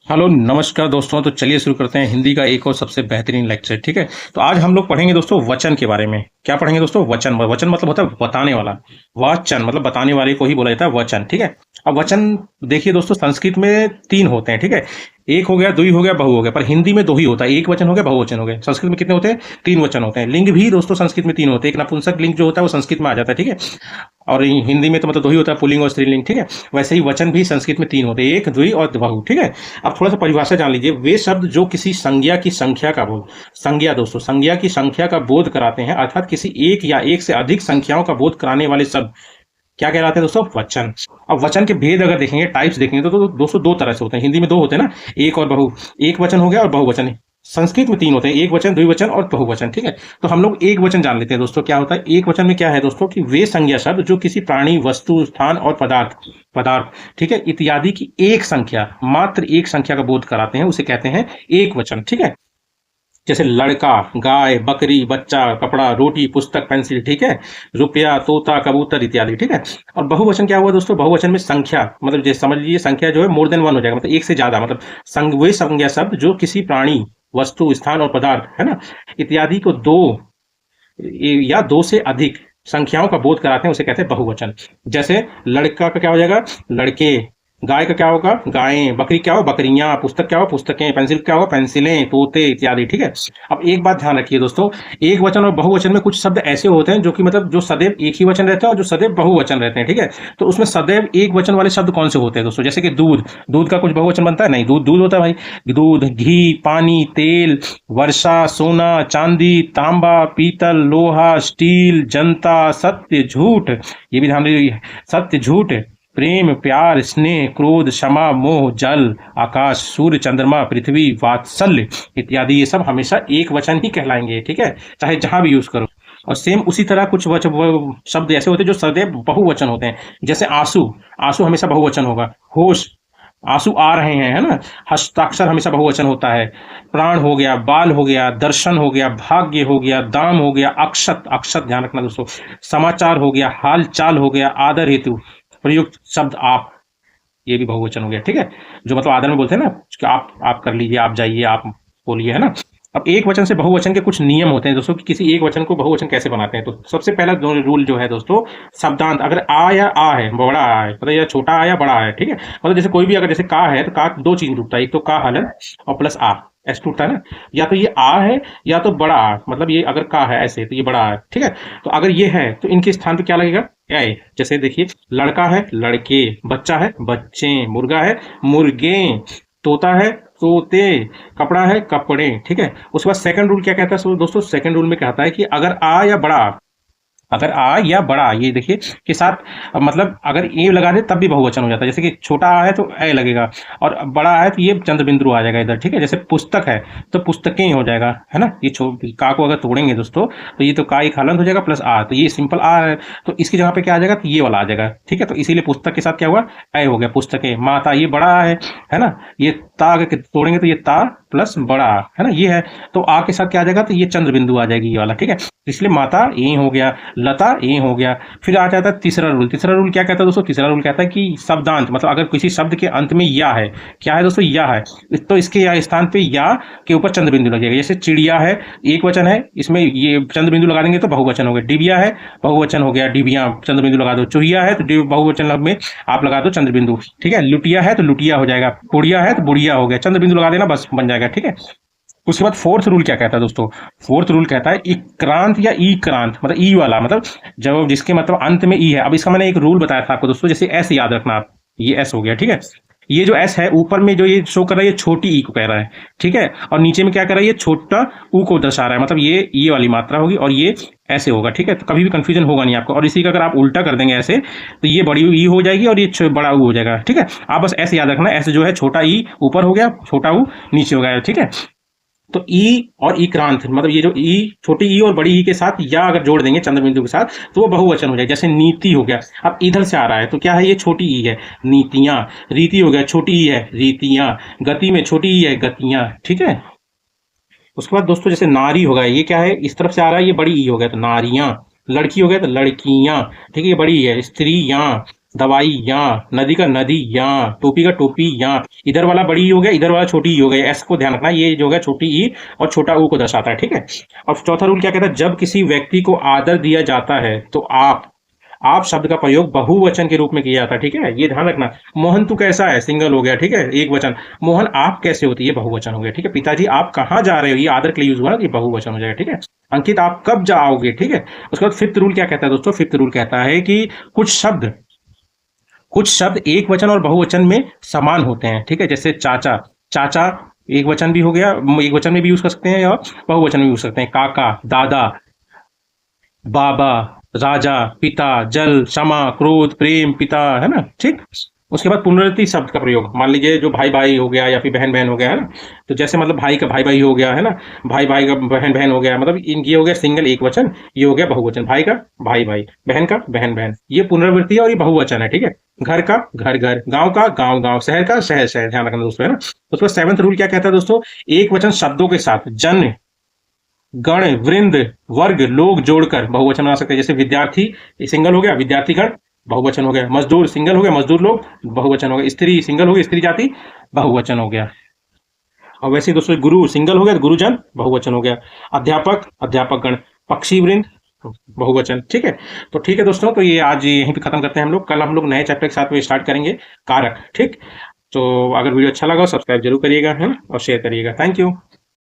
Hello नमस्कार दोस्तों। तो चलिए शुरू करते हैं हिंदी का एक और सबसे बेहतरीन लेक्चर। ठीक है, तो आज हम लोग पढ़ेंगे दोस्तों वचन के बारे में। क्या पढ़ेंगे दोस्तों? वचन। वचन मतलब होता है बताने वाला। वाचन मतलब बताने वाले को ही बोला जाता है वचन। ठीक है, अब वचन देखिए दोस्तों, संस्कृत में तीन होते हैं। ठीक है, एक हो गया, दुई हो गया, बहु हो गया। पर हिंदी में दो ही होता है, एक वचन हो गया, बहुवचन हो गया। संस्कृत में कितने होते हैं? तीन वचन होते हैं। लिंग भी दोस्तों संस्कृत में तीन होते हैं। एक नपुंसक लिंग जो होता है वो संस्कृत में आ जाता है। ठीक है, और हिंदी में तो मतलब दो ही होता है, पुल्लिंग और स्त्रीलिंग। ठीक है, वैसे ही वचन भी संस्कृत में तीन होते हैं, एक, द्वि और बहु। ठीक है, अब थोड़ा सा परिभाषा जान लीजिए। वे शब्द जो किसी संज्ञा की संख्या का बोध, संज्ञा दोस्तों संज्ञा की संख्या का बोध कराते हैं, अर्थात किसी एक या एक से अधिक संख्याओं का बोध कराने वाले शब्द क्या कहलाते हैं दोस्तों? वचन। अब वचन के भेद अगर देखेंगे, टाइप्स देखेंगे तो दोस्तों दो तरह से होते हैं। हिंदी में दो होते हैं ना, एक और बहु। एक वचन हो गया और बहुवचन। संस्कृत में तीन होते हैं, एक वचन, द्विवचन और बहुवचन। ठीक है, तो हम लोग एक वचन जान लेते हैं दोस्तों। क्या होता है एक वचन में? क्या है दोस्तों कि वे संज्ञा शब्द जो किसी प्राणी, वस्तु, स्थान और पदार्थ पदार्थ ठीक है इत्यादि की एक संख्या, मात्र एक संख्या का बोध कराते हैं, उसे कहते हैं एक वचन। ठीक है, जैसे लड़का, गाय, बकरी, बच्चा, कपड़ा, रोटी, पुस्तक, पेंसिल। ठीक है, रुपया, तोता, कबूतर इत्यादि। ठीक है, और बहुवचन क्या हुआ दोस्तों? बहुवचन में संख्या मतलब जैसे समझ लीजिए संख्या जो है मोर देन वन हो जाएगा, मतलब एक से ज्यादा। मतलब वे संज्ञा शब्द जो किसी प्राणी, वस्तु, स्थान और पदार्थ है ना इत्यादि को दो या दो से अधिक संख्याओं का बोध कराते हैं, उसे कहते हैं बहुवचन। जैसे लड़का का क्या हो जाएगा? लड़के। गाय का क्या होगा? गायें। बकरी क्या हो? बकरियां। पुस्तक क्या हो? पुस्तकें। पेंसिल क्या होगा? पेंसिलें, तोते इत्यादि। ठीक है, अब एक बात ध्यान रखिए दोस्तों, एक वचन और बहुवचन में कुछ शब्द ऐसे होते हैं जो कि मतलब जो सदैव एक ही वचन रहता है और जो सदैव बहुवचन रहते हैं। ठीक है, तो उसमें सदैव एक वचन वाले शब्द कौन से होते हैं दोस्तों? जैसे कि दूध। दूध का कुछ बहुवचन बनता है? नहीं, दूध दूध होता है भाई। दूध, घी, पानी, तेल, वर्षा, सोना, चांदी, तांबा, पीतल, लोहा, स्टील, जनता, सत्य, झूठ। ये भी ध्यान रखिए, सत्य, झूठ, प्रेम, प्यार, स्नेह, क्रोध, क्षमा, मोह, जल, आकाश, सूर्य, चंद्रमा, पृथ्वी, वात्सल्य इत्यादि। ये सब हमेशा एक वचन ही कहलाएंगे। ठीक है, चाहे जहां भी यूज करो। और सेम उसी तरह कुछ शब्द ऐसे होते हैं जो सदैव बहुवचन होते हैं। जैसे आंसू। आंसू हमेशा बहुवचन होगा। होश, आंसू आ रहे हैं, है ना। हस्ताक्षर हमेशा बहुवचन होता है। प्राण हो गया, बाल हो गया, दर्शन हो गया, भाग्य हो गया, दाम हो गया, अक्षत, अक्षत ध्यान रखना दोस्तों, समाचार हो गया, हाल चाल हो गया, आदर हेतु प्रयुक्त शब्द आप, ये भी बहुवचन हो गया। ठीक है, जो मतलब आदर में बोलते हैं ना कि आप कर लीजिए, आप जाइए, आप बोलिए, है ना। अब एक वचन से बहुवचन के कुछ नियम होते हैं दोस्तों कि किसी एक वचन को बहुवचन कैसे बनाते हैं। तो सबसे पहला रूल जो है दोस्तों, शब्दांत। अगर आ या आ है, बड़ा आ है, मतलब या छोटा आ या बड़ा आ है। ठीक है, मतलब जैसे कोई भी अगर जैसे का है तो का दो चीज टूटता है, एक तो का हलन और प्लस आ, ऐसे टूटता है ना। या तो ये आ है या तो बड़ा आ, मतलब ये अगर का है ऐसे तो ये बड़ा आ है। ठीक है, तो अगर ये है तो इनके स्थान पे क्या लगेगा? ए। जैसे देखिए, लड़का है, लड़के, बच्चा है, बच्चे, मुर्गा है, मुर्गे, तोता है, तोते, कपड़ा है, कपड़े। ठीक है, उसके बाद सेकंड रूल क्या कहता है दोस्तों? सेकंड रूल में कहता है कि अगर आ या बड़ा, अगर आ या बड़ा ये देखिए के साथ, मतलब अगर ए लगा दे तब भी बहुवचन हो जाता है। जैसे कि छोटा आ है तो ए लगेगा, और बड़ा आ है तो ये चंद्र बिंदु आ जाएगा इधर। ठीक है, जैसे पुस्तक है तो पुस्तकें ही हो जाएगा, है ना। ये का को अगर तोड़ेंगे दोस्तों तो ये तो का एक हलंत हो जाएगा प्लस आ, तो ये सिंपल आ है, तो इसकी जगह पे क्या आ जाएगा? तो ये वाला आ जाएगा। ठीक है, तो इसीलिए पुस्तक के साथ क्या हुआ? ए हो गया, पुस्तकें। माता, ये बड़ा है ना। ये ता अगर तोड़ेंगे तो ये ता प्लस बड़ा, है ना, ये है। तो आ के साथ क्या आ जाएगा? तो ये चंद्र बिंदु आ जाएगी, ये वाला। ठीक है, इसलिए माता ए हो गया, लता ए हो गया। फिर आ जाता है तीसरा रूल। तीसरा रूल क्या कहता है दोस्तों? तीसरा रूल कहता है कि शब्दांत, मतलब अगर किसी शब्द के अंत में या है, क्या है दोस्तों? या है, तो इसके या स्थान पे या के ऊपर चंद्र बिंदु लगेगा। जैसे चिड़िया है, एक वचन है, इसमें ये चंद्र बिंदु लगा देंगे तो बहुवचन हो गया। डिबिया है, बहुवचन हो गया, डिबिया, चंद्र बिंदु लगा दो। चुहिया है तो बहुवचन में आप लगा दो चंद्र बिंदु। ठीक है, लुटिया है तो लुटिया हो जाएगा, बुढ़िया है तो बुढ़िया हो गया, चंद्र बिंदु लगा देना बस बन जाएगा। ठीक है, उसके बाद फोर्थ रूल क्या कहता है दोस्तों? फोर्थ रूल कहता है इक्रांत या ई क्रांत, मतलब ई वाला, मतलब जब जिसके मतलब अंत में ई है। अब इसका मैंने एक रूल बताया था आपको दोस्तों, जैसे एस याद रखना आप, ये एस हो गया। ठीक है, ये जो एस है ऊपर में जो ये शो कर रहा है ये छोटी ई को कह रहा है। ठीक है, और नीचे में क्या कर रहा है? ये छोटा ऊ को दर्शा रहा है, मतलब ये वाली मात्रा होगी और ये ऐसे होगा। ठीक है, तो कभी भी कंफ्यूजन होगा नहीं आपको। और इसी का अगर आप उल्टा कर देंगे ऐसे तो ये बड़ी ई हो जाएगी और ये बड़ा ऊ हो जाएगा। ठीक है, आप बस ऐसे याद रखना, ऐसे जो है छोटा ई ऊपर हो गया, छोटा ऊ नीचे हो गया। ठीक है, तो ई और ई क्रांत, मतलब ये जो ई, छोटी ई और बड़ी ई के साथ या अगर जोड़ देंगे चंद्र बिंदु के साथ तो वो बहुवचन हो जाएगा। जैसे नीति हो गया, अब इधर से आ रहा है तो क्या है? ये छोटी ई है, नीतियां। रीति हो गया, छोटी ई है, रीतियां। गति में छोटी ई है, गतियां। ठीक है, उसके बाद दोस्तों जैसे नारी हो गया, ये क्या है? इस तरफ से आ रहा है, ये बड़ी ई हो गया तो नारियां। लड़की हो गया तो लड़कियां। ठीक है, ये बड़ी ई है, स्त्रियां। दवाई यहाँ, नदी का नदी यहाँ, टोपी का टोपी यहाँ, इधर वाला बड़ी ई हो गया, इधर वाला छोटी ई हो गया, एस को ध्यान रखना, ये जो हो गया छोटी ई और छोटा ऊ को दर्शाता है, ठीक है। और चौथा रूल क्या कहता है, जब किसी व्यक्ति को आदर दिया जाता है तो आप शब्द का प्रयोग बहुवचन के रूप में किया जाता है, ठीक है, ये ध्यान रखना। मोहन तू कैसा है, सिंगल हो गया, ठीक है, एक वचन। मोहन आप कैसे होती है, बहुवचन हो गया, ठीक है। पिताजी आप कहाँ जा रहे हो, ये आदर के लिए यूज हुआ ना, ये बहुवचन हो जाएगा, ठीक है। अंकित आप कब जाओगे, ठीक है। उसके बाद फिफ्थ रूल क्या कहता है दोस्तों, फिफ्थ रूल कहता है कि कुछ शब्द एक वचन और बहुवचन में समान होते हैं, ठीक है। जैसे चाचा, चाचा एक वचन भी हो गया, एक वचन में भी यूज कर सकते हैं और बहुवचन में भी यूज कर सकते हैं। काका, दादा, बाबा, राजा, पिता, जल, क्षमा, क्रोध, प्रेम, पिता, है ना, ठीक। उसके बाद पुनरुक्ति शब्द का प्रयोग, मान लीजिए जो भाई भाई हो गया या फिर बहन बहन हो गया, है ना, तो जैसे मतलब भाई का भाई भाई हो गया, है ना, भाई भाई का बहन बहन हो गया, मतलब ये हो गया सिंगल एक वचन, ये हो गया बहुवचन, भाई का भाई भाई, बहन का बहन बहन, ये पुनरावृत्ति है और ये बहुवचन है, ठीक है। घर का घर घर, गांव का गांव गांव, शहर का शहर शहर, ध्यान रखना दोस्तों, है ना। उसके बाद सेवंथ रूल क्या कहता है दोस्तों, एक वचन शब्दों के साथ जन, गण, वृंद, वर्ग, लोग जोड़कर बहुवचन बना सकते हैं। जैसे विद्यार्थी सिंगल हो गया, विद्यार्थी गण बहुवचन हो गया। मजदूर सिंगल हो गया, मजदूर लोग बहुवचन हो गया। स्त्री सिंगल हो गई, स्त्री जाति बहुवचन हो गया। और वैसे ही दोस्तों गुरु सिंगल हो गया, गुरुजन बहुवचन हो गया। अध्यापक, अध्यापक गण, पक्षी वृंद बहुवचन, ठीक है। तो ठीक है दोस्तों, तो ये आज यहीं पे खत्म करते हैं हम लोग, कल हम लोग नए चैप्टर के साथ में स्टार्ट करेंगे कारक, ठीक। तो अगर वीडियो अच्छा लगा सब्सक्राइब जरूर करिएगा, है ना, और शेयर करिएगा। Thank you.